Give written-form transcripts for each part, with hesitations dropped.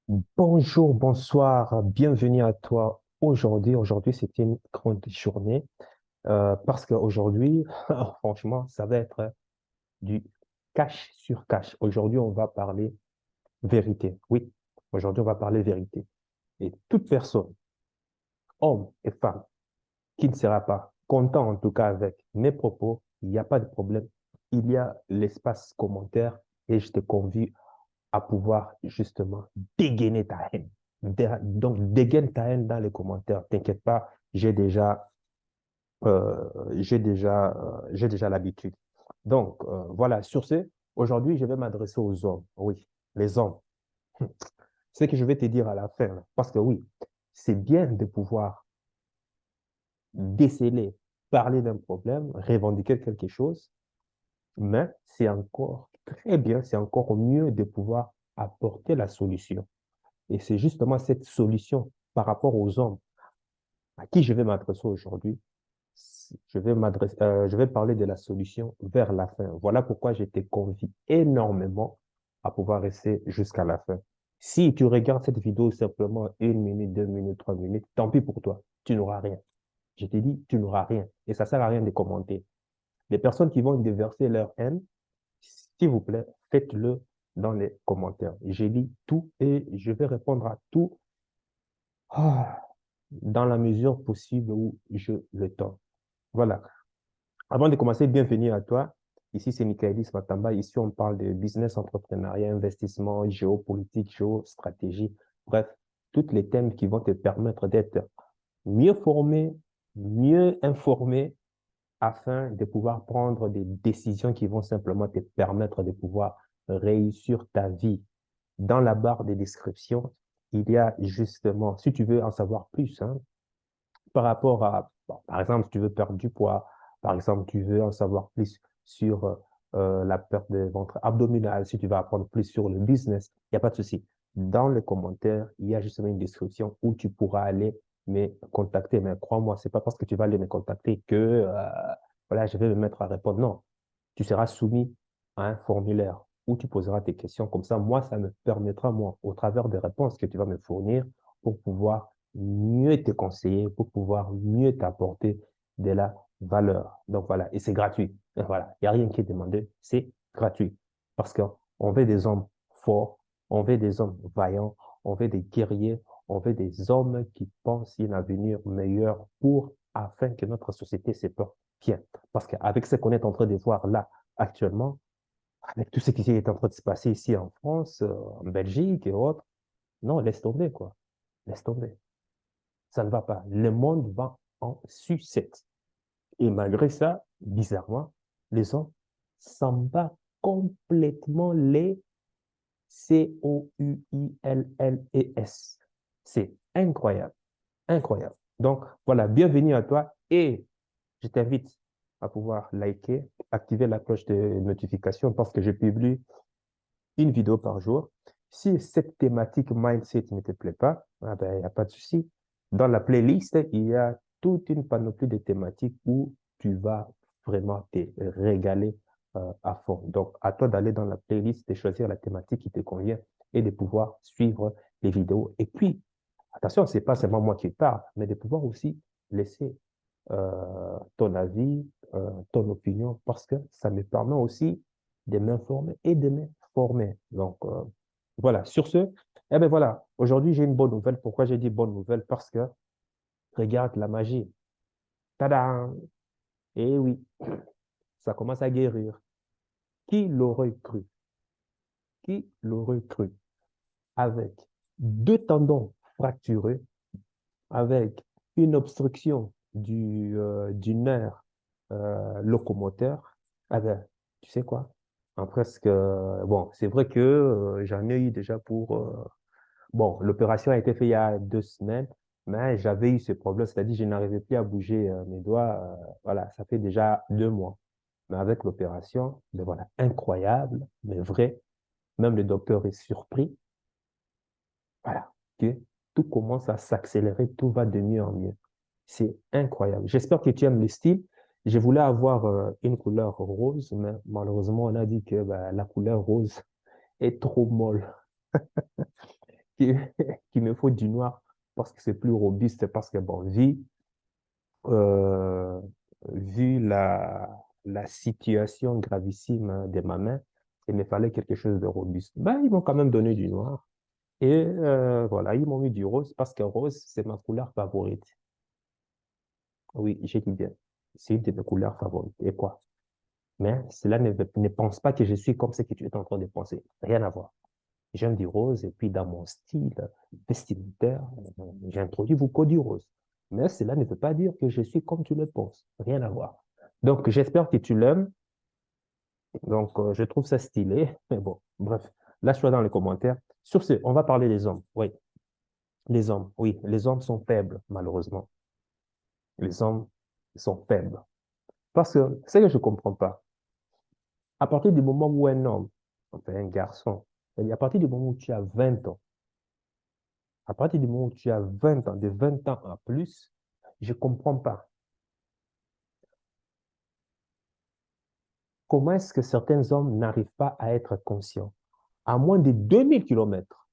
Bonjour, bonsoir, bienvenue à toi aujourd'hui. Aujourd'hui, c'est une grande journée parce qu'aujourd'hui, franchement, ça va être du cash sur cash. Aujourd'hui, on va parler vérité. Oui, aujourd'hui, on va parler vérité. Et toute personne, homme et femme, qui ne sera pas content en tout cas avec mes propos, il n'y a pas de problème. Il y a l'espace commentaire et je te convie à pouvoir justement dégainer ta haine. Donc, dégaine ta haine dans les commentaires. T'inquiète pas, j'ai déjà l'habitude. Donc, voilà, sur ce, aujourd'hui, je vais m'adresser aux hommes. Oui, les hommes. Ce que je vais te dire à la fin, là, parce que oui, c'est bien de pouvoir déceler, parler d'un problème, revendiquer quelque chose, mais c'est encore très bien, c'est encore mieux de pouvoir apporter la solution. Et c'est justement cette solution par rapport aux hommes à qui je vais m'adresser aujourd'hui. Je vais parler de la solution vers la fin. Voilà pourquoi j'étais convié énormément à pouvoir rester jusqu'à la fin. Si tu regardes cette vidéo simplement 1 minute, 2 minutes, 3 minutes, tant pis pour toi, tu n'auras rien. Je te dis, tu n'auras rien. Et ça sert à rien de commenter. Les personnes qui vont déverser leur haine, s'il vous plaît, faites-le dans les commentaires. J'ai lu tout et je vais répondre à tout. Ah, dans la mesure possible où je le tends. Voilà. Avant de commencer, bienvenue à toi. Ici, c'est Michaelis Matamba. Ici, on parle de business, entrepreneuriat, investissement, géopolitique, géostratégie. Bref, tous les thèmes qui vont te permettre d'être mieux formé, mieux informé afin de pouvoir prendre des décisions qui vont simplement te permettre de pouvoir réussir ta vie. Dans la barre de description, il y a justement, si tu veux en savoir plus, hein, par rapport à, bon, par exemple, si tu veux perdre du poids, par exemple, tu veux en savoir plus sur la perte de ventre abdominal, si tu veux apprendre plus sur le business, il n'y a pas de souci. Dans les commentaires, il y a justement une description où tu pourras aller me contacter. Mais crois-moi, c'est pas parce que tu vas aller me contacter que voilà, je vais me mettre à répondre. Non, tu seras soumis à un formulaire où tu poseras tes questions. Comme ça, moi, ça me permettra, moi, au travers des réponses que tu vas me fournir, pour pouvoir mieux te conseiller, pour pouvoir mieux t'apporter de la valeur. Donc voilà, et c'est gratuit. Et voilà, il n'y a rien qui est demandé, c'est gratuit. Parce qu'on veut des hommes forts, on veut des hommes vaillants, on veut des guerriers, on veut des hommes qui pensent à un avenir meilleur pour, afin que notre société se porte bien. Parce qu'avec ce qu'on est en train de voir là, actuellement, avec tout ce qui est en train de se passer ici en France, en Belgique et autres, non, laisse tomber, quoi. Laisse tomber. Ça ne va pas. Le monde va en sucette. Et malgré ça, bizarrement, les gens s'en battent complètement les COUILLES. C'est incroyable. Incroyable. Donc, voilà, bienvenue à toi et je t'invite à pouvoir liker, activer la cloche de notification parce que je publie une vidéo par jour. Si cette thématique mindset ne te plaît pas, ah ben, il n'y a pas de souci. Dans la playlist, il y a toute une panoplie de thématiques où tu vas vraiment te régaler à fond. Donc, à toi d'aller dans la playlist, de choisir la thématique qui te convient et de pouvoir suivre les vidéos. Et puis, attention, c'est pas seulement moi qui parle, mais de pouvoir aussi laisser ton avis, ton opinion, parce que ça me permet aussi de m'informer et de me former. Donc, voilà, sur ce, eh bien voilà, aujourd'hui j'ai une bonne nouvelle. Pourquoi j'ai dit bonne nouvelle? Parce que, regarde la magie. Tadam! Eh oui, ça commence à guérir. Qui l'aurait cru? Qui l'aurait cru? Avec deux tendons fracturés, avec une obstruction du nerf locomoteur, ah ben, tu sais quoi? En presque, bon, c'est vrai que j'en ai eu déjà bon, l'opération a été faite il y a 2 semaines, mais j'avais eu ce problème, c'est-à-dire que je n'arrivais plus à bouger mes doigts, voilà, ça fait déjà 2 mois. Mais avec l'opération, ben voilà, incroyable, mais vrai, même le docteur est surpris, voilà, que tout commence à s'accélérer, tout va de mieux en mieux. C'est incroyable. J'espère que tu aimes le style. Je voulais avoir une couleur rose, mais malheureusement, on a dit que bah, la couleur rose est trop molle. qu'il qu'il me faut du noir parce que c'est plus robuste, parce que, bon, euh, vu la situation gravissime de ma main, il me fallait quelque chose de robuste. Ben, ils m'ont quand même donné du noir. Et voilà, ils m'ont mis du rose parce que rose, c'est ma couleur favorite. Oui, j'ai dit bien. C'est une de mes couleurs favorites. Et quoi? Mais cela ne pense pas que je suis comme ce que tu es en train de penser. Rien à voir. J'aime du rose et puis dans mon style vestimentaire, j'ai introduit beaucoup du rose. Mais cela ne veut pas dire que je suis comme tu le penses. Rien à voir. Donc, j'espère que tu l'aimes. Donc, je trouve ça stylé. Mais bon, bref, lâche-toi dans les commentaires. Sur ce, on va parler des hommes. Oui, les hommes. Oui, les hommes sont faibles, malheureusement. Les hommes sont faibles. Parce que c'est que je ne comprends pas. À partir du moment où un homme, enfin un garçon, c'est-à-dire à partir du moment où tu as 20 ans, à partir du moment où tu as 20 ans, de 20 ans à plus, je ne comprends pas. Comment est-ce que certains hommes n'arrivent pas à être conscients? À moins de 2000 kilomètres,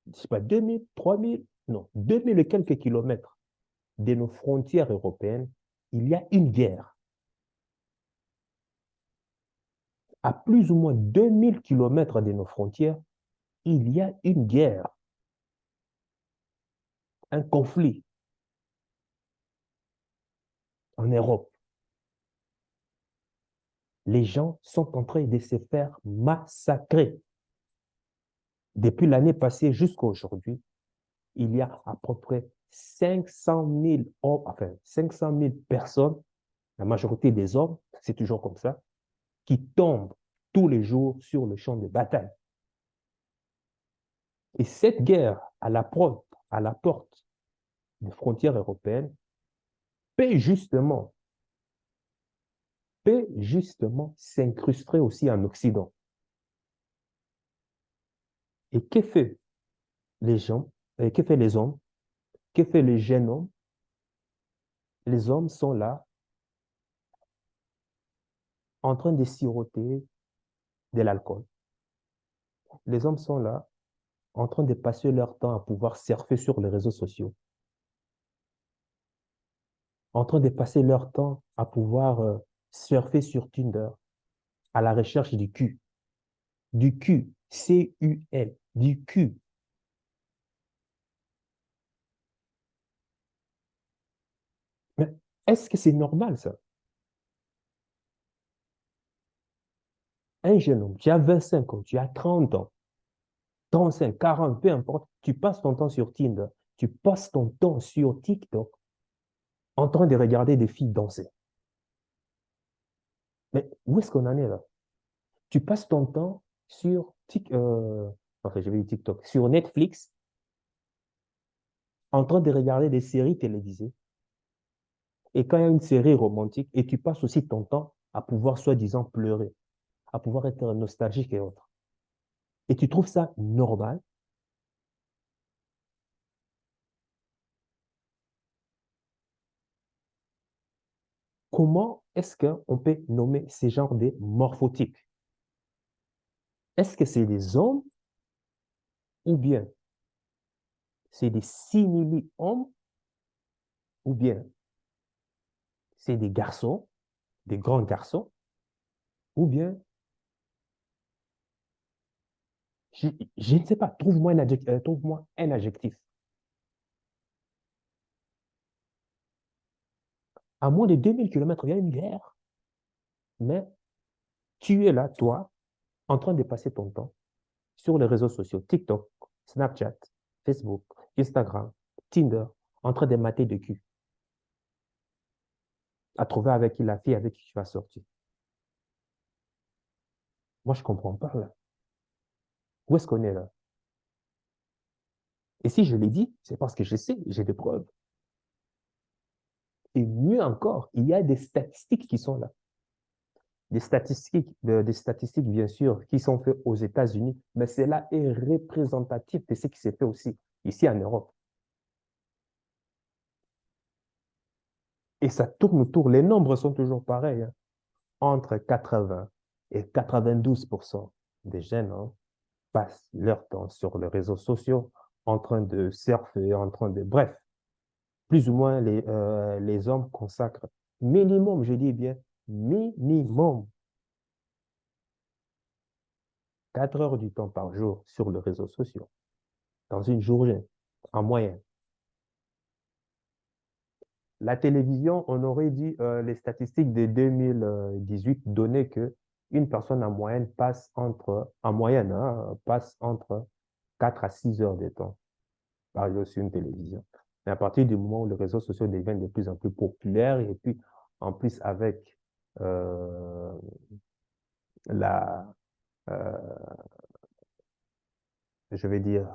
je sais pas, 2000, 3000, non, 2000 et quelques kilomètres de nos frontières européennes, il y a une guerre. À plus ou moins 2000 kilomètres de nos frontières, il y a une guerre, un conflit en Europe. Les gens sont en train de se faire massacrer. Depuis l'année passée jusqu'à aujourd'hui, il y a à peu près 500 000 hommes, enfin 500 000 personnes, la majorité des hommes, c'est toujours comme ça, qui tombent tous les jours sur le champ de bataille. Et cette guerre à la porte des frontières européennes peut justement, peut justement s'incruster aussi en Occident. Et que fait les gens, et que fait les hommes, que fait les jeunes hommes? Les hommes sont là en train de siroter de l'alcool. Les hommes sont là en train de passer leur temps à pouvoir surfer sur les réseaux sociaux, en train de passer leur temps à pouvoir surfer sur Tinder, à la recherche du cul, C-U-L, du cul. Mais est-ce que c'est normal ça? Un jeune homme, tu as 25 ans, tu as 30 ans, 35, 40, peu importe, tu passes ton temps sur Tinder, tu passes ton temps sur TikTok en train de regarder des filles danser. Mais où est-ce qu'on en est là? Tu passes ton temps sur enfin, je vais dire TikTok, sur Netflix, en train de regarder des séries télévisées. Et quand il y a une série romantique, et tu passes aussi ton temps à pouvoir soi-disant pleurer, à pouvoir être nostalgique et autres. Et tu trouves ça normal? Comment est-ce qu'on peut nommer ces genres de morphotypes? Est-ce que c'est des hommes ou bien c'est des simili-hommes ou bien c'est des garçons, des grands garçons ou bien, je, je ne sais pas, trouve-moi un adjectif. À moins de 2000 kilomètres, il y a une guerre, mais tu es là, toi, en train de passer ton temps sur les réseaux sociaux, TikTok, Snapchat, Facebook, Instagram, Tinder, en train de mater de cul, à trouver avec qui la fille avec qui tu vas sortir. Moi, je ne comprends pas là. Où est-ce qu'on est là? Et si je l'ai dit, c'est parce que je sais, j'ai des preuves. Et mieux encore, il y a des statistiques qui sont là. Des statistiques, bien sûr, qui sont faites aux États-Unis, mais cela est représentatif de ce qui s'est fait aussi ici en Europe. Et ça tourne autour, les nombres sont toujours pareils, hein. Entre 80 et 92% des jeunes, hein, passent leur temps sur les réseaux sociaux en train de surfer, en train de... Bref, plus ou moins, les hommes consacrent minimum, je dis bien, minimum 4 heures du temps par jour sur les réseaux sociaux, dans une journée, en moyenne. La télévision, on aurait dit, les statistiques de 2018 donnaient que une personne en moyenne en moyenne, hein, passe entre 4 à 6 heures de temps par jour sur une télévision. Mais à partir du moment où les réseaux sociaux deviennent de plus en plus populaires et puis en plus avec euh, la, euh, je vais dire,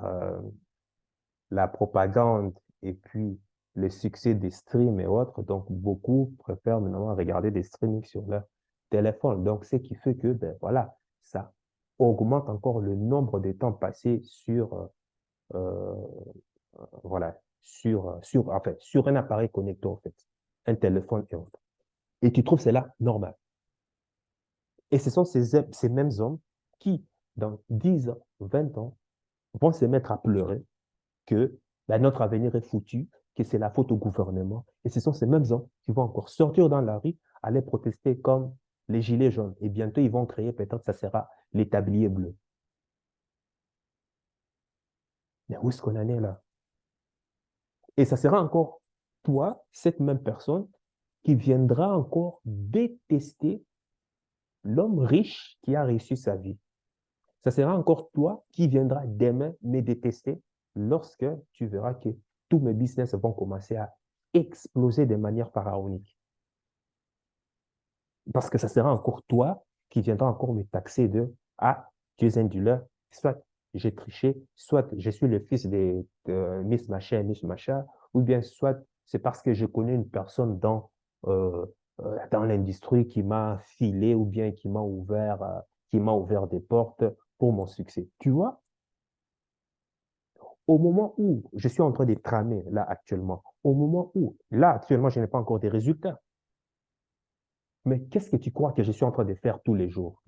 la propagande et puis le succès des streams et autres, donc beaucoup préfèrent maintenant regarder des streamings sur leur téléphone. Donc, ce qui fait que, ben voilà, ça augmente encore le nombre de temps passés euh, voilà, sur un appareil connecté, en fait, un téléphone et autres. Et tu trouves cela normal. Et ce sont ces mêmes hommes qui, dans 10 ans, 20 ans, vont se mettre à pleurer que ben, notre avenir est foutu, que c'est la faute au gouvernement. Et ce sont ces mêmes hommes qui vont encore sortir dans la rue, aller protester comme les gilets jaunes. Et bientôt, ils vont créer, peut-être, ça sera les tabliers bleus. Mais où est-ce qu'on en est là? Et ça sera encore toi, cette même personne, qui viendra encore détester l'homme riche qui a réussi sa vie. Ça sera encore toi qui viendras demain me détester lorsque tu verras que tous mes business vont commencer à exploser de manière pharaonique. Parce que ça sera encore toi qui viendra encore me taxer de ah, tu es un dealer, soit j'ai triché, soit je suis le fils de Miss Machin, Miss Machin, ou bien soit c'est parce que je connais une personne dans l'industrie qui m'a filé ou bien qui m'a ouvert des portes pour mon succès. Tu vois, au moment où je suis en train de tramer là actuellement, au moment où là actuellement je n'ai pas encore des résultats, mais qu'est-ce que tu crois que je suis en train de faire tous les jours?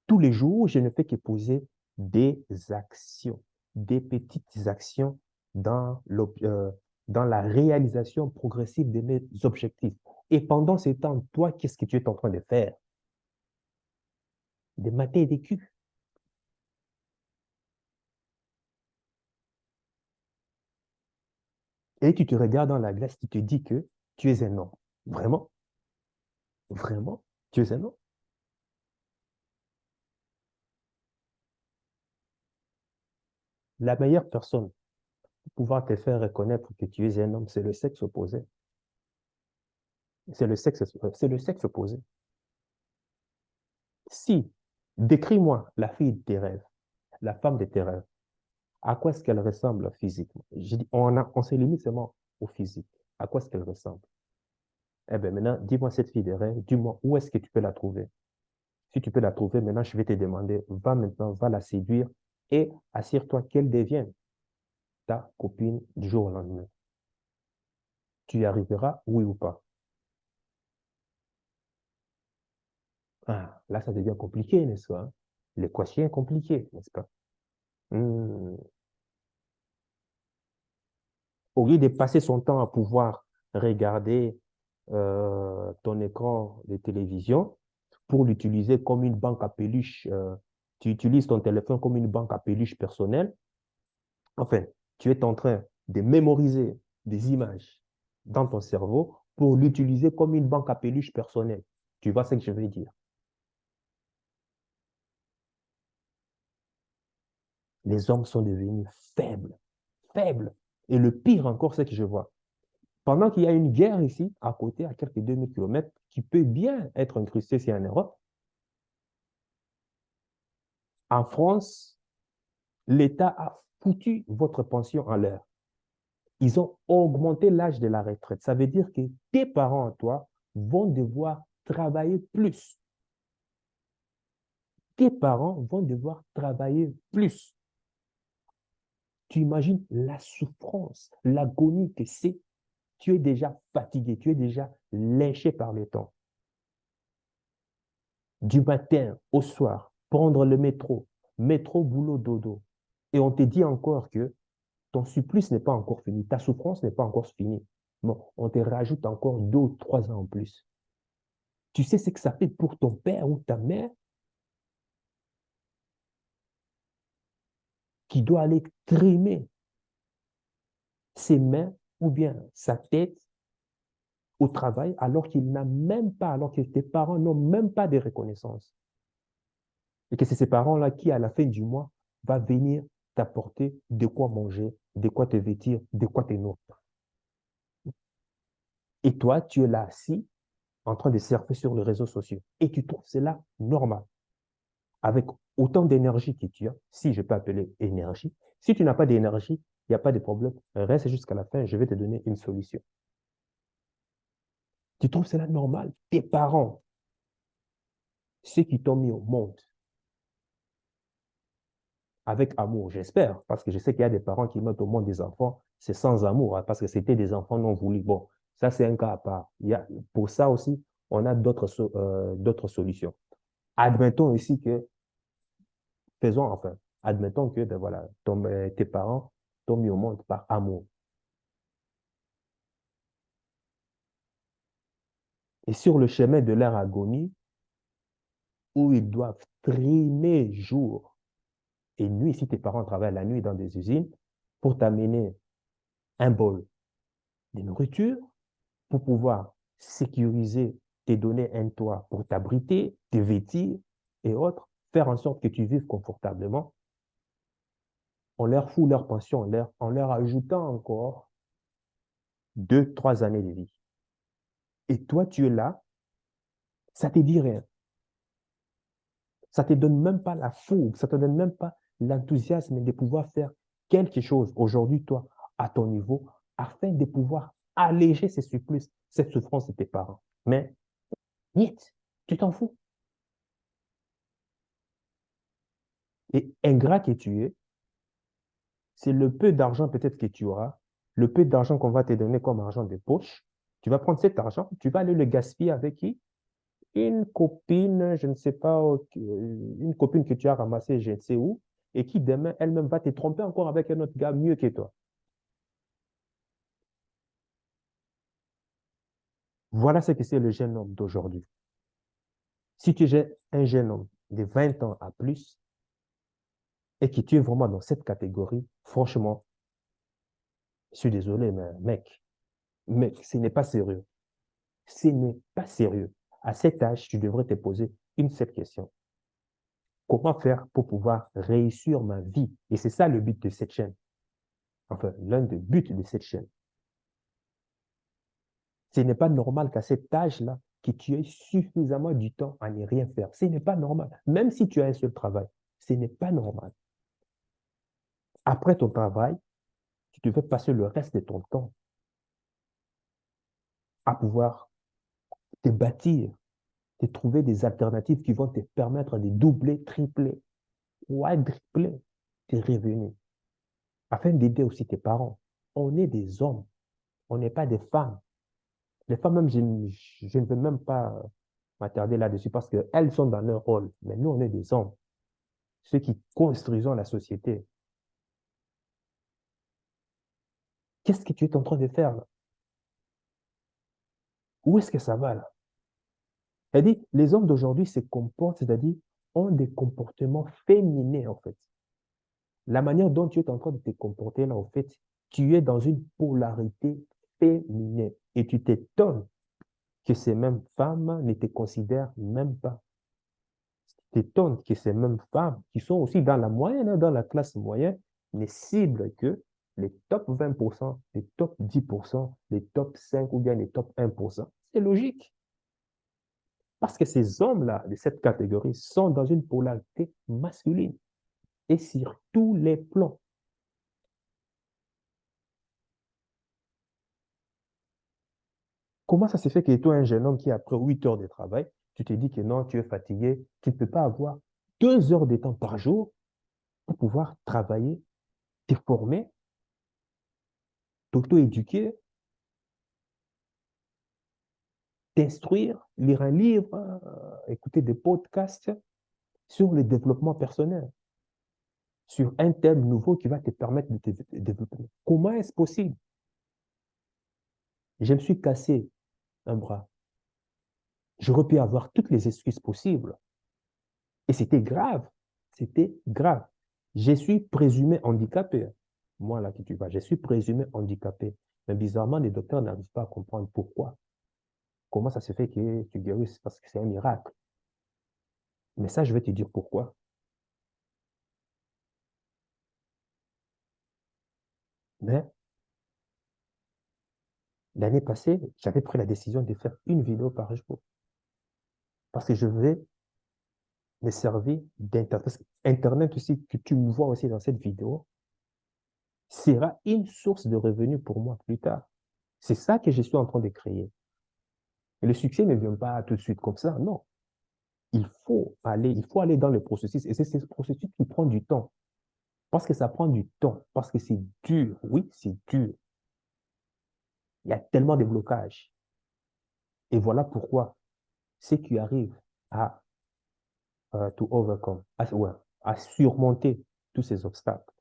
Tous les jours, je ne fais que poser des actions, des petites actions dans la réalisation progressive de mes objectifs. Et pendant ce temps, toi, qu'est-ce que tu es en train de faire? Des mater et des culs. Et tu te regardes dans la glace, tu te dis que tu es un homme. Vraiment? Vraiment? Tu es un homme? La meilleure personne pour pouvoir te faire reconnaître que tu es un homme, c'est le sexe opposé. C'est le sexe opposé. Si, décris-moi la fille de tes rêves, la femme de tes rêves. À quoi est-ce qu'elle ressemble physiquement? J'ai dit, on se limite seulement au physique. À quoi est-ce qu'elle ressemble? Eh bien, maintenant, dis-moi cette fille de rêve, dis-moi où est-ce que tu peux la trouver. Si tu peux la trouver, maintenant, je vais te demander, va maintenant, va la séduire et assure-toi qu'elle devienne ta copine du jour au lendemain. Tu y arriveras, oui ou pas? Ah, là, ça devient compliqué, n'est-ce pas? L'équation est compliquée, n'est-ce pas? Hmm. Au lieu de passer son temps à pouvoir regarder ton écran de télévision pour l'utiliser comme une banque à peluche, tu utilises ton téléphone comme une banque à peluche personnelle. Enfin, tu es en train de mémoriser des images dans ton cerveau pour l'utiliser comme une banque à peluche personnelle. Tu vois ce que je veux dire? Les hommes sont devenus faibles, faibles. Et le pire encore, c'est que je vois. Pendant qu'il y a une guerre ici, à côté, à quelques 2000 kilomètres, qui peut bien être incrustée ici en Europe, en France, l'État a foutu votre pension en l'air. Ils ont augmenté l'âge de la retraite. Ça veut dire que tes parents, toi, vont devoir travailler plus. Tes parents vont devoir travailler plus. Tu imagines la souffrance, l'agonie que c'est. Tu es déjà fatigué, tu es déjà léché par le temps. Du matin au soir, prendre le métro, métro, boulot, dodo. Et on te dit encore que ton supplice n'est pas encore fini, ta souffrance n'est pas encore finie. Bon, on te rajoute encore 2 ou 3 ans en plus. Tu sais ce que ça fait pour ton père ou ta mère qui doit aller trimer ses mains ou bien sa tête au travail alors qu'il n'a même pas, alors que tes parents n'ont même pas de reconnaissance. Et que c'est ces parents-là qui, à la fin du mois, va venir t'apporter de quoi manger, de quoi te vêtir, de quoi te nourrir. Et toi, tu es là assis en train de surfer sur les réseaux sociaux. Et tu trouves cela normal. Avec autant d'énergie que tu as, si je peux appeler énergie, si tu n'as pas d'énergie, il n'y a pas de problème. Reste jusqu'à la fin, je vais te donner une solution. Tu trouves cela normal? Tes parents, ceux qui t'ont mis au monde, avec amour, j'espère, parce que je sais qu'il y a des parents qui mettent au monde des enfants, c'est sans amour, hein, parce que c'était des enfants non voulus. Bon, ça, c'est un cas à part. Pour ça aussi, on a d'autres solutions. Admettons ici que, admettons que ben voilà, tes parents t'ont mis au monde par amour. Et sur le chemin de leur agonie, où ils doivent trimer jour et nuit, si tes parents travaillent la nuit dans des usines, pour t'amener un bol de nourriture, pour pouvoir sécuriser, te donner un toit pour t'abriter, te vêtir et autres, faire en sorte que tu vives confortablement, on leur fout leur pension, en leur ajoutant encore 2, 3 années de vie. Et toi, tu es là, ça ne te dit rien. Ça ne te donne même pas la fougue, ça ne te donne même pas l'enthousiasme de pouvoir faire quelque chose aujourd'hui, toi, à ton niveau, afin de pouvoir alléger ces supplices, cette souffrance de tes parents. Mais, niet, tu t'en fous. Et ingrat que tu es, c'est le peu d'argent peut-être que tu auras, le peu d'argent qu'on va te donner comme argent de poche. Tu vas prendre cet argent, tu vas aller le gaspiller avec qui? Une copine, je ne sais pas, une copine que tu as ramassée, je ne sais où, et qui demain, elle-même va te tromper encore avec un autre gars mieux que toi. Voilà ce que c'est le jeune homme d'aujourd'hui. Si tu es un jeune homme de 20 ans à plus et que tu es vraiment dans cette catégorie, franchement, je suis désolé, mais mec, ce n'est pas sérieux. Ce n'est pas sérieux. À cet âge, tu devrais te poser une seule question. Comment faire pour pouvoir réussir ma vie? Et c'est ça le but de cette chaîne. Enfin, l'un des buts de cette chaîne. Ce n'est pas normal qu'à cet âge-là, que tu aies suffisamment du temps à ne rien faire. Ce n'est pas normal. Même si tu as un seul travail, ce n'est pas normal. Après ton travail, tu devais passer le reste de ton temps à pouvoir te bâtir, te trouver des alternatives qui vont te permettre de doubler, tripler, quadrupler tes revenus, afin d'aider aussi tes parents. On est des hommes, on n'est pas des femmes. Les femmes, même, je ne veux même pas m'attarder là-dessus parce qu'elles sont dans leur rôle. Mais nous, on est des hommes, ceux qui construisons la société. Qu'est-ce que tu es en train de faire là? Où est-ce que ça va là? C'est-à-dire, les hommes d'aujourd'hui se comportent, c'est-à-dire, ont des comportements féminins, en fait. La manière dont tu es en train de te comporter là, en fait, tu es dans une polarité féminine. Et tu t'étonnes que ces mêmes femmes ne te considèrent même pas. Tu t'étonnes que ces mêmes femmes, qui sont aussi dans la moyenne, hein, dans la classe moyenne, ne ciblent que les top 20%, les top 10%, les top 5 ou bien les top 1%. C'est logique. Parce que ces hommes-là, de cette catégorie, sont dans une polarité masculine et sur tous les plans. Comment ça se fait que toi, un jeune homme qui, après 8 heures de travail, tu te dis que non, tu es fatigué, tu ne peux pas avoir 2 heures de temps par jour pour pouvoir travailler, te former, t'auto-éduquer, t'instruire, lire un livre, écouter des podcasts sur le développement personnel. sur un thème nouveau qui va te permettre de te développer. Comment est-ce possible? Je me suis cassé un bras. J'aurais pu avoir toutes les excuses possibles. Et c'était grave. C'était grave. Je suis présumé handicapé. Moi, là, qui tu vas, je suis présumé handicapé. Mais bizarrement, les docteurs n'arrivent pas à comprendre pourquoi. Comment ça se fait que tu guérisses? Parce que c'est un miracle. Mais ça, je vais te dire pourquoi. Mais l'année passée, j'avais pris la décision de faire une vidéo par jour. Parce que je vais me servir d'Internet. Parce que Internet aussi, que tu me vois aussi dans cette vidéo, sera une source de revenus pour moi plus tard. C'est ça que je suis en train de créer. Et le succès ne vient pas tout de suite comme ça, non. Il faut aller dans le processus. Et c'est ce processus qui prend du temps. Parce que ça prend du temps. Parce que c'est dur. Oui, c'est dur. Il y a tellement de blocages. Et voilà pourquoi ceux qui arrivent à to overcome, ouais, à surmonter tous ces obstacles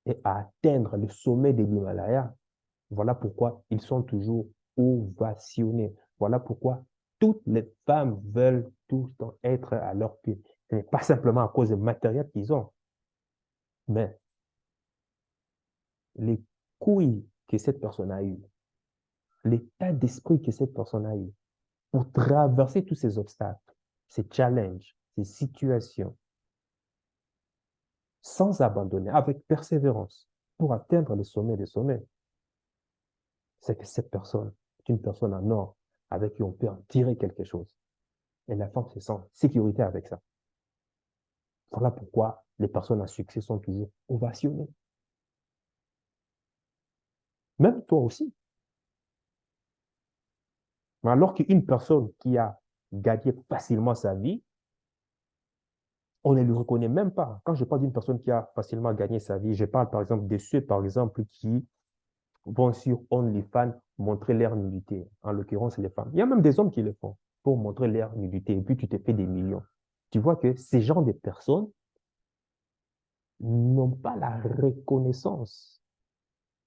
et à atteindre le sommet de l'Himalaya, voilà pourquoi ils sont toujours ovationnés. Voilà pourquoi toutes les femmes veulent tout le temps être à leurs pieds. Ce n'est pas simplement à cause du matériel qu'ils ont, mais les couilles que cette personne a eues, l'état d'esprit que cette personne a eu pour traverser tous ces obstacles, ces challenges, ces situations, sans abandonner, avec persévérance, pour atteindre le sommet des sommets. C'est que cette personne est une personne en or avec qui on peut en tirer quelque chose. Et la femme se sent en sécurité avec ça. Voilà pourquoi les personnes à succès sont toujours ovationnées. Même toi aussi. Mais alors qu'une personne qui a gagné facilement sa vie, on ne le reconnaît même pas. Quand je parle d'une personne qui a facilement gagné sa vie, je parle par exemple de ceux, par exemple, qui vont sur OnlyFans montrer leur nudité. En l'occurrence, les femmes. Il y a même des hommes qui le font pour montrer leur nudité et puis tu te fais des millions. Tu vois que ces genres de personnes n'ont pas la reconnaissance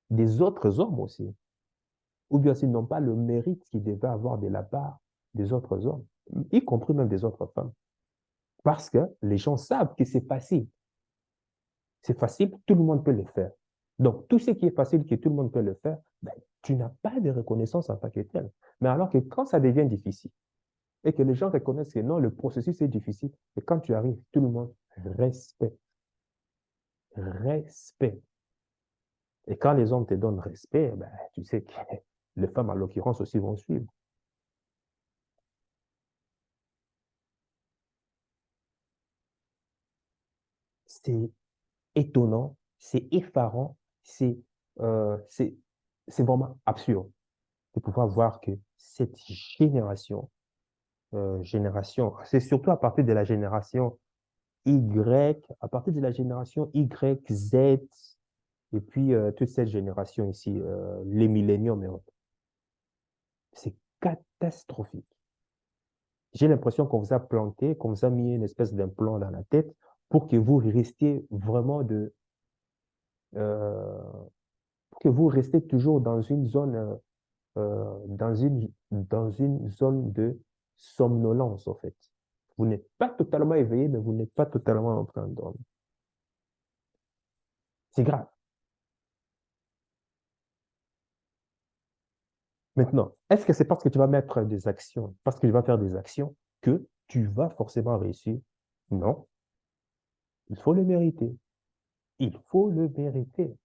des autres hommes aussi. Ou bien s'ils n'ont pas le mérite qu'ils devaient avoir de la part des autres hommes, y compris même des autres femmes. Parce que les gens savent que c'est facile. C'est facile, tout le monde peut le faire. Donc, tout ce qui est facile, que tout le monde peut le faire, ben, tu n'as pas de reconnaissance en tant que tel. Mais alors que quand ça devient difficile et que les gens reconnaissent que non, le processus est difficile, et quand tu arrives, tout le monde respecte. Respect. Et quand les hommes te donnent respect, ben, tu sais que les femmes, en l'occurrence, aussi vont suivre. C'est étonnant, c'est effarant, c'est c'est vraiment absurde de pouvoir voir que cette c'est surtout à partir de la génération Y, à partir de la génération Y, Z, et puis toute cette génération ici, les milléniums et autres. C'est catastrophique. J'ai l'impression qu'on vous a planté, qu'on vous a mis une espèce d'implant dans la tête pour que vous restiez vraiment euh, pour que vous restiez toujours dans une zone, dans une zone de somnolence, en fait. Vous n'êtes pas totalement éveillé, mais vous n'êtes pas totalement en train de dormir. C'est grave. Maintenant, est-ce que c'est parce que tu vas mettre des actions, parce que tu vas faire des actions, que tu vas forcément réussir? Non, il faut le mériter. Il faut le mériter.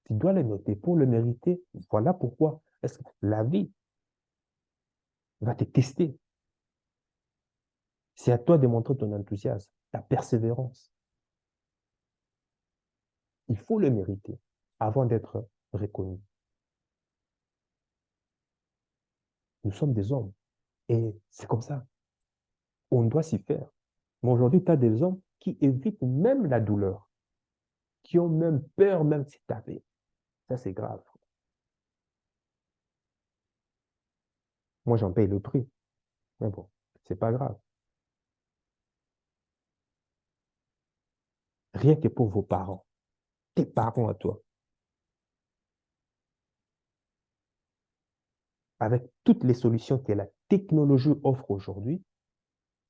Tu dois le mériter. Pour le mériter, voilà pourquoi. Est-ce que la vie va te tester? C'est à toi de montrer ton enthousiasme, ta persévérance. Il faut le mériter avant d'être reconnu. Nous sommes des hommes et c'est comme ça. On doit s'y faire. Mais aujourd'hui, tu as des hommes qui évitent même la douleur, qui ont même peur même de se taper. Ça, c'est grave. Moi, j'en paye le prix. Mais bon, c'est pas grave. rien que pour vos parents, tes parents à toi, avec toutes les solutions que la technologie offre aujourd'hui,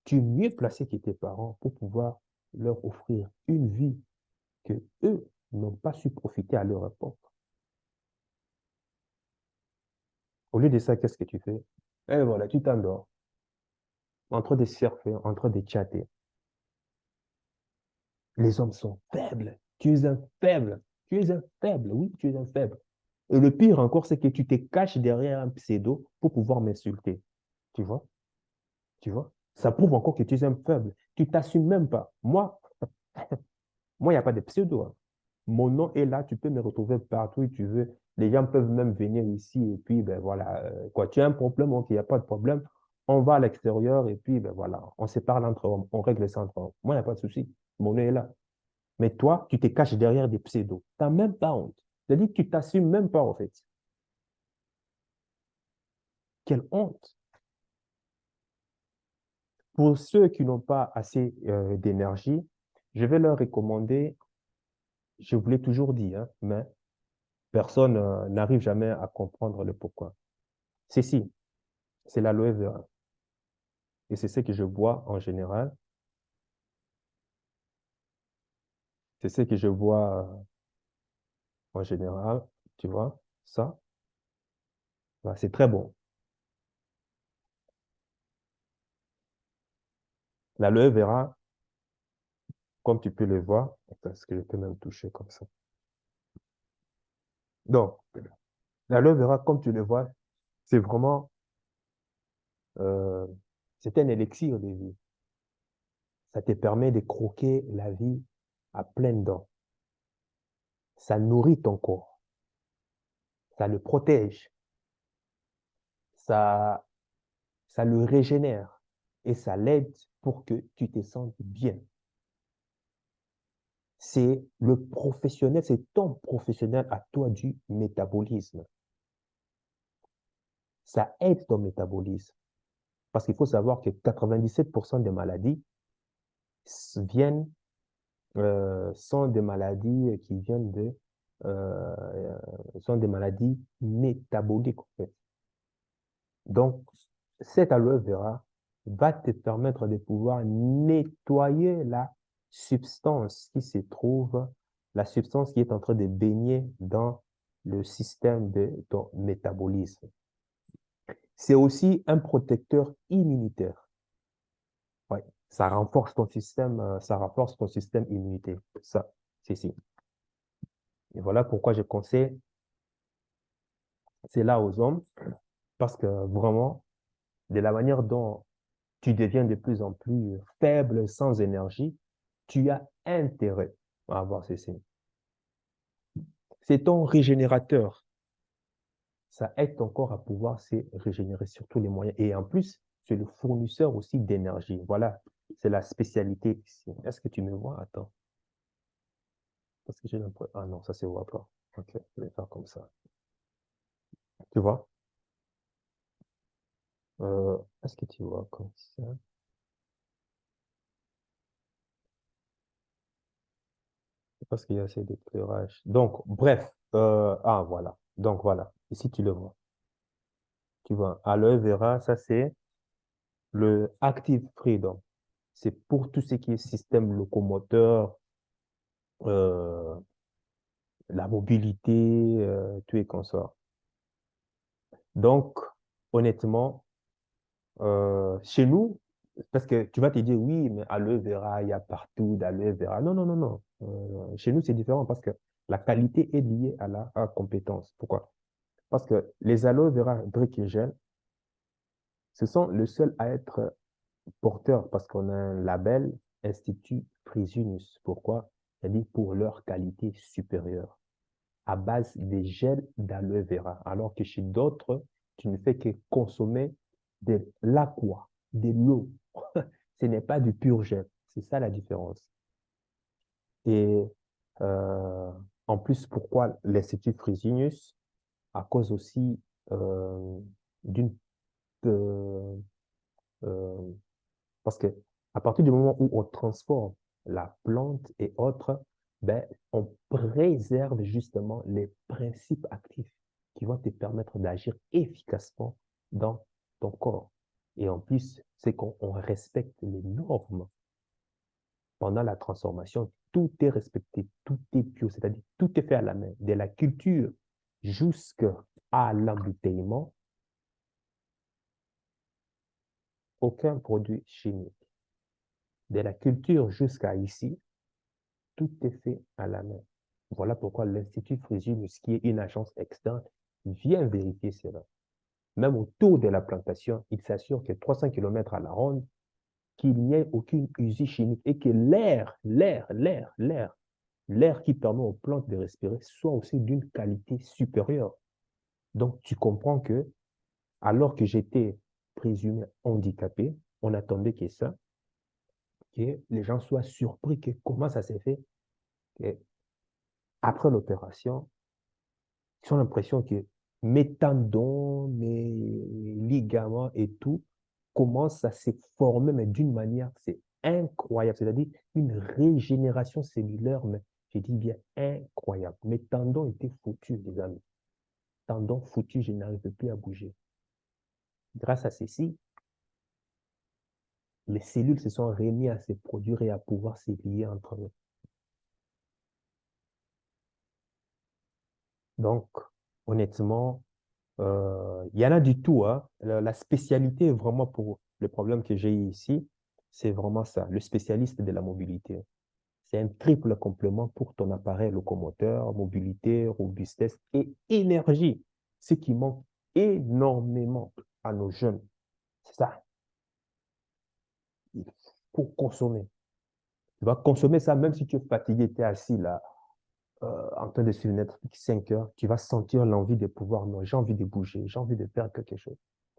tu es mieux placé que tes parents pour pouvoir leur offrir une vie que eux n'ont pas su profiter à leur époque. Au lieu de ça, qu'est-ce que tu fais? Et voilà, tu t'endors, en train de surfer, en train de chatter. Les hommes sont faibles. Tu es un faible. Tu es un faible. Oui, tu es un faible. Et le pire encore, c'est que tu te caches derrière un pseudo pour pouvoir m'insulter. Tu vois? Tu vois? Ça prouve encore que tu es un faible. Tu t'assumes même pas. Moi, il n'y a pas de pseudo, hein. Mon nom est là, tu peux me retrouver partout où tu veux. Les gens peuvent même venir ici et puis, ben voilà, quoi, tu as un problème, ok, il n'y a pas de problème. On va à l'extérieur et puis, ben voilà, on se parle entre hommes, on règle ça entre hommes. Moi, il n'y a pas de souci. Mon nom est là. Mais toi, tu te caches derrière des pseudos. Tu n'as même pas honte. C'est-à-dire que tu t'assumes même pas, en fait. Quelle honte. Pour ceux qui n'ont pas assez d'énergie, je vais leur recommander, je vous l'ai toujours dit, hein, mais personne n'arrive jamais à comprendre le pourquoi. C'est si, c'est l'aloe vera. Et c'est ce que je bois en général. C'est ce que je bois en général. Tu vois, ça, bah, c'est très bon. L'aloe vera, comme tu peux le voir, parce que je peux même toucher comme ça. Donc, l'aloe vera, comme tu le vois, c'est vraiment, euh, c'est un élixir de vie. Ça te permet de croquer la vie à pleines dents. Ça nourrit ton corps. Ça le protège. Ça, ça le régénère. Et ça l'aide pour que tu te sentes bien. C'est le professionnel, c'est ton professionnel à toi du métabolisme. Ça aide ton métabolisme. Parce qu'il faut savoir que 97% des maladies viennent, sont des maladies qui viennent sont des maladies métaboliques, en fait. Donc, cet aloe vera va te permettre de pouvoir nettoyer la substance qui se trouve, la substance qui est en train de baigner dans le système de ton métabolisme. C'est aussi un protecteur immunitaire. Ouais, ça renforce ton système immunitaire. Ça, c'est si. Et voilà pourquoi je conseille cela aux hommes, parce que vraiment, de la manière dont tu deviens de plus en plus faible, sans énergie, tu as intérêt à avoir ces signes. C'est ton régénérateur. Ça aide ton corps à pouvoir se régénérer sur tous les moyens. Et en plus, c'est le fournisseur aussi d'énergie. Voilà, c'est la spécialité ici. Est-ce que tu me vois? Attends. Parce que j'ai l'impression. Ah non, ça se voit pas. Ok, je vais faire comme ça. Tu vois? Est-ce que tu vois comme ça? Parce qu'il y a assez d'éclairage. Donc, bref. Ah, voilà. Donc, voilà. Ici, tu le vois. Tu vois, aloe vera, ça, c'est le Active Freedom. C'est pour tout ce qui est système locomoteur, euh, la mobilité, tout et consort. Donc, honnêtement, chez nous, parce que tu vas te dire, oui, mais aloe vera, il y a partout d'aloe vera. Non, non, non, non. Chez nous, c'est différent parce que la qualité est liée à la compétence. Pourquoi? Parce que les aloe vera briques et gel, ce sont le seul à être porteurs parce qu'on a un label Institut Fresenius. Pourquoi? C'est-à-dire pour leur qualité supérieure, à base des gels d'aloe vera. Alors que chez d'autres, tu ne fais que consommer de l'aqua, de l'eau. Ce n'est pas du pur gel. C'est ça la différence. Et euh, en plus, pourquoi l'Institut Fresenius? À cause aussi euh, d'une euh, euh, parce que à partir du moment où on transforme la plante et autres, ben, on préserve justement les principes actifs qui vont te permettre d'agir efficacement dans ton corps. Et en plus, c'est qu'on respecte les normes. Pendant la transformation, tout est respecté, tout est bio, c'est-à-dire tout est fait à la main, de la culture jusqu'à l'embouteillement, aucun produit chimique. De la culture jusqu'à ici, tout est fait à la main. Voilà pourquoi l'Institut Fréjus, qui est une agence externe, vient vérifier cela. Même autour de la plantation, il s'assure que 300 km à la ronde, qu'il n'y ait aucune usine chimique et que l'air qui permet aux plantes de respirer soit aussi d'une qualité supérieure. Donc, tu comprends que, alors que j'étais présumé handicapé, on attendait que ça, que les gens soient surpris que comment ça s'est fait, que après l'opération, ils ont l'impression que mes tendons, mes ligaments et tout commencent à se former, mais d'une manière, c'est incroyable. C'est-à-dire une régénération cellulaire, mais je dis bien incroyable. Mes tendons étaient foutus, les amis. Tendons foutus, je n'arrivais plus à bouger. Grâce à ceci, les cellules se sont remis à se produire et à pouvoir se lier entre eux. Donc, honnêtement, il y en a du tout, hein. La spécialité, vraiment, pour le problème que j'ai ici, c'est vraiment ça, le spécialiste de la mobilité. C'est un triple complément pour ton appareil locomoteur, mobilité, robustesse et énergie, ce qui manque énormément à nos jeunes. C'est ça, il faut consommer. Tu vas consommer ça même si tu es fatigué, tu es assis là, en train de suivre Netflix 5 heures, tu vas sentir l'envie de pouvoir, non, j'ai envie de bouger, j'ai envie de faire quelque chose.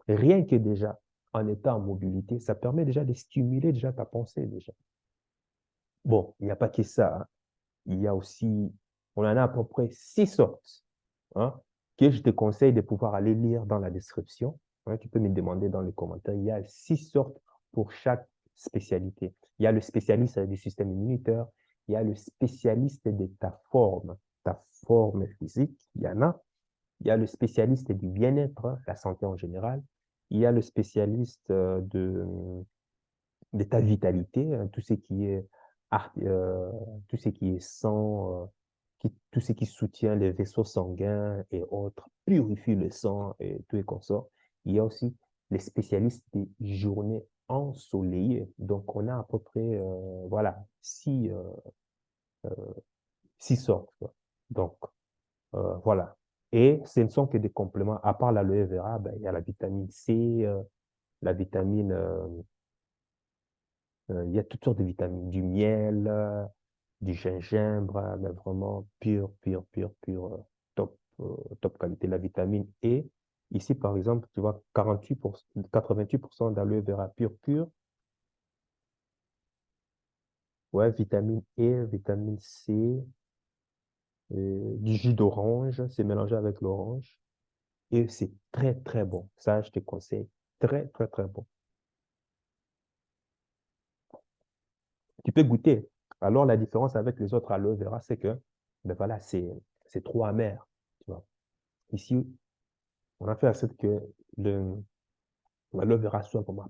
Et rien que déjà, en étant en mobilité, ça permet déjà de stimuler déjà ta pensée déjà. Bon, il n'y a pas que ça, hein. Il y a aussi, on en a à peu près 6 sortes, hein, que je te conseille de pouvoir aller lire dans la description, hein. Tu peux me demander dans les commentaires. Il y a 6 sortes pour chaque spécialité. Il y a le spécialiste du système immunitaire, il y a le spécialiste de ta forme physique, il y en a. Il y a le spécialiste du bien-être, la santé en général. Il y a le spécialiste de ta vitalité, hein, tout ce qui est, tout ce qui est sang, tout ce qui soutient les vaisseaux sanguins et autres, purifie le sang et tout et consort. Il y a aussi les spécialistes des journées ensoleillées. Donc, on a à peu près, voilà, 6 sortes, quoi. Donc, voilà. Et ce ne sont que des compléments. À part l'aloe vera, ben, il y a la vitamine C, la vitamine, il y a toutes sortes de vitamines, du miel, du gingembre, mais vraiment top qualité. La vitamine E, ici par exemple, tu vois, 88% d'aloe vera pur. Ouais, vitamine E, vitamine C, du jus d'orange, c'est mélangé avec l'orange. Et c'est très, très bon. Ça, je te conseille. Très, très, très bon. Tu peux goûter. Alors, la différence avec les autres aloe vera, c'est que, ben voilà, c'est trop amer. Tu vois. Ici, on a fait en sorte que l'aloe vera soit vraiment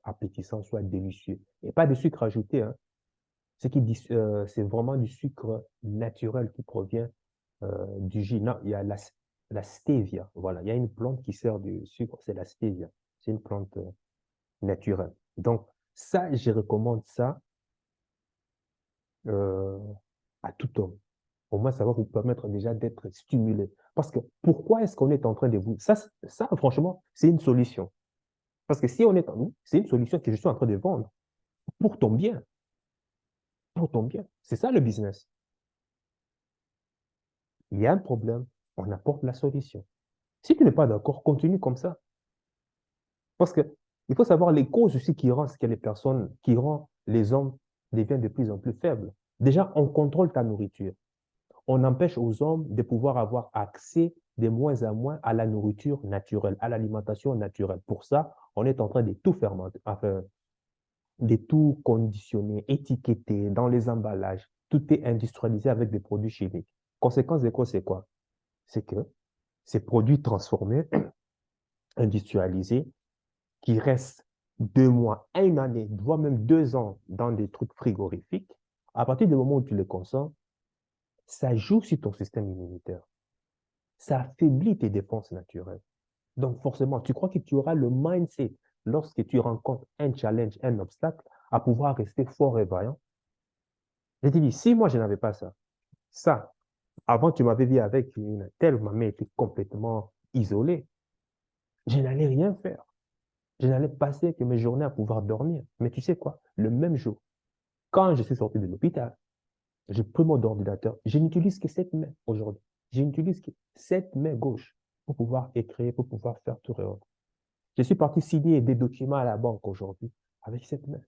appétissant, soit délicieux. Et pas de sucre ajouté, hein. C'est vraiment du sucre naturel qui provient du jus. Non, il y a la stevia. Voilà, il y a une plante qui sert du sucre, c'est la stevia. C'est une plante naturelle. Donc, ça, je recommande ça euh, à tout homme. Au moins, ça va vous permettre déjà d'être stimulé. Parce que pourquoi est-ce qu'on est en train de vous... Ça, franchement, c'est une solution. Parce que si on est en... C'est une solution que je suis en train de vendre pour ton bien. Pour ton bien. C'est ça le business. Il y a un problème, on apporte la solution. Si tu n'es pas d'accord, continue comme ça. Parce que il faut savoir les causes aussi qui rendent que les personnes, qui rendent les hommes deviennent de plus en plus faibles. Déjà, on contrôle ta nourriture. On empêche aux hommes de pouvoir avoir accès de moins en moins à la nourriture naturelle, à l'alimentation naturelle. Pour ça, on est en train de tout fermenter, enfin, des tout conditionnés, étiquetés dans les emballages. Tout est industrialisé avec des produits chimiques. Conséquence de quoi, c'est quoi? C'est que ces produits transformés, industrialisés, qui restent 2 mois, une année, voire même 2 ans dans des trucs frigorifiques, à partir du moment où tu les consommes, ça joue sur ton système immunitaire. Ça affaiblit tes défenses naturelles. Donc, forcément, tu crois que tu auras le mindset lorsque tu rencontres un challenge, un obstacle, à pouvoir rester fort et vaillant. Je te dis, si moi, je n'avais pas ça, avant, tu m'avais vu avec une telle, ma mère était complètement isolée. Je n'allais rien faire. Je n'allais passer que mes journées à pouvoir dormir. Mais tu sais quoi? Le même jour, quand je suis sorti de l'hôpital, j'ai pris mon ordinateur. Je n'utilise que cette main aujourd'hui. Je n'utilise que cette main gauche pour pouvoir écrire, pour pouvoir faire tout et autres. Je suis parti signer des documents à la banque aujourd'hui avec cette main.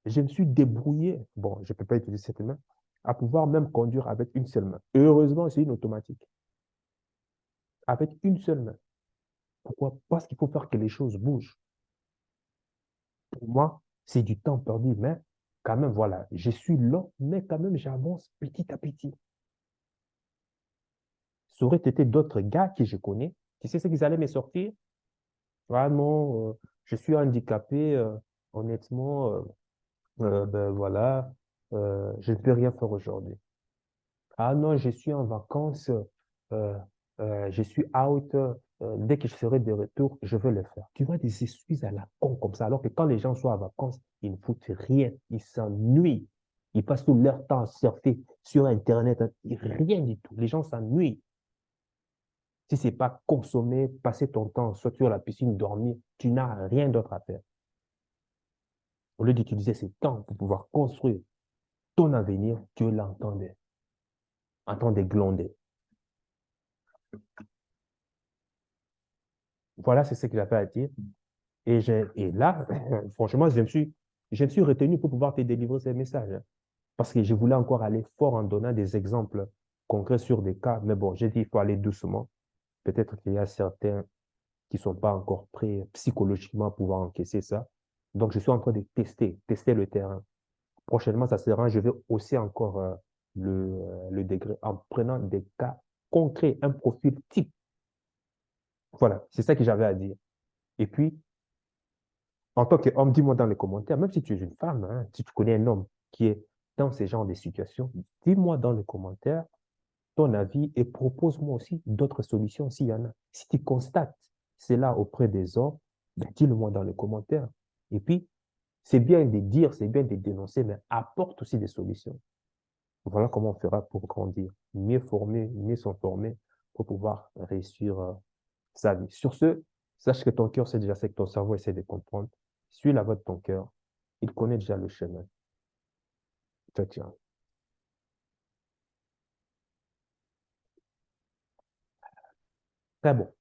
Je me suis débrouillé, bon, je ne peux pas utiliser cette main, à pouvoir même conduire avec une seule main. Heureusement, c'est une automatique. Avec une seule main. Pourquoi? Parce qu'il faut faire que les choses bougent. Pour moi, c'est du temps perdu, mais quand même, voilà, je suis lent, mais quand même, j'avance petit à petit. Ça aurait été d'autres gars que je connais. Tu sais ce qu'ils allaient me sortir? Ah non, je suis handicapé, honnêtement, ben voilà, je ne peux rien faire aujourd'hui. Ah non, je suis en vacances, euh, je suis out, dès que je serai de retour, je vais le faire. Tu vois des excuses à la con comme ça, alors que quand les gens sont en vacances, ils ne foutent rien, ils s'ennuient. Ils passent tout leur temps à surfer sur Internet, hein, rien du tout. Les gens s'ennuient. Si ce n'est pas consommer, passer ton temps soit sur la piscine, dormir, tu n'as rien d'autre à faire. Au lieu d'utiliser ce temps pour pouvoir construire ton avenir, tu l'entendais, entendais gronder. Voilà, c'est ce que j'avais à dire. Et là, franchement, je me suis retenu pour pouvoir te délivrer ces messages, hein, parce que je voulais encore aller fort en donnant des exemples concrets sur des cas. Mais bon, j'ai dit, il faut aller doucement. Peut-être qu'il y a certains qui ne sont pas encore prêts psychologiquement à pouvoir encaisser ça. Donc, je suis en train de tester le terrain. Prochainement, ça sera, je vais hausser encore le degré en prenant des cas concrets, un profil type. Voilà, c'est ça que j'avais à dire. Et puis, en tant qu'homme, dis-moi dans les commentaires, même si tu es une femme, hein, si tu connais un homme qui est dans ce genre de situation, dis-moi dans les commentaires ton avis et propose-moi aussi d'autres solutions s'il y en a. Si tu constates cela auprès des hommes, ben, dis-le-moi dans les commentaires. Et puis, c'est bien de dire, c'est bien de dénoncer, mais apporte aussi des solutions. Voilà comment on fera pour grandir. Mieux former, mieux s'informer pour pouvoir réussir sa vie. Sur ce, sache que ton cœur sait déjà ce que ton cerveau essaie de comprendre. Suis la voie de ton cœur. Il connaît déjà le chemin. Ciao, ciao. Très bon.